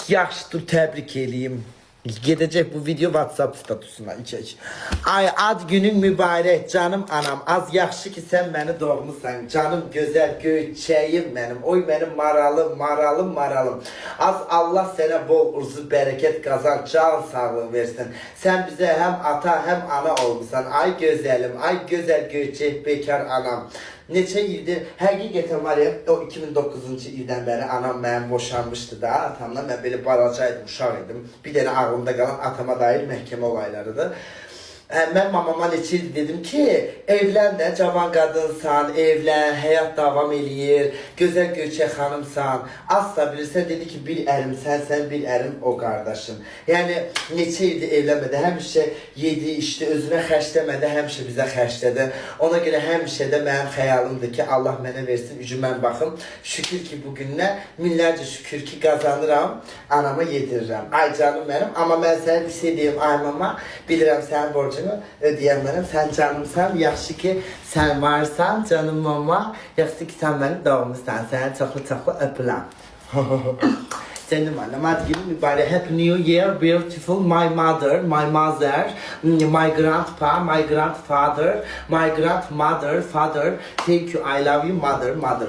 Yaxşı, dur təbrik eləyim. Gedecek bu video WhatsApp statusuna içək. Ay ad günün mübarək canım anam. Az yaxşı ki sen beni doğmusan. Canım güzel göçəyim benim. Oy benim maralım. Az Allah sana bol urzu bereket kazan. Can sağlığı versin. Sen bize hem ata hem ana olmuşsan. Ay güzelim. Ay güzel göçək bekar anam. Neçə ildir, həqiqətən var ya, o 2009-cu ildən bəri anam mənim boşanmışdı da, atamla mən belə balacaydım, uşaq idim. Bir dənə ağlımda qalan atama dair məhkəmə olaylarıdır. Mən mamama neçə il dedim ki, evlən də, cavan qadınsan, evlən, həyat davam eləyir, gözəl göçək xanımsan. Asla bilirsən, dedi ki, bir ərim sən bir ərim o qardaşın. Yəni, neçə ildir evlənmədi, həmişə yedi, içdi, özünə xərcləmədi, həmişə bizə xərclədi. Ona görə həmişə də mənim xəyalımdır ki, Allah mənə versin, mən baxım. Şükür ki, bugünlə minlərcə şükür ki, qazanıram, anama yedirirəm. Ay canım mənim, amma mən sənə bir şey deyim, ay mama, bilirəm sənin borcunu ödəyənlərəm, sən canımsan, yaxşı ki sən varsan canım mama, yaxşı ki sən məni doğmuşsan, səni çoxlu öpürəm. Canım anam, ad günün mübarək, Happy New Year, beautiful, my mother, my grandpa, my grandfather, my grandmother, father, thank you, I love you, mother.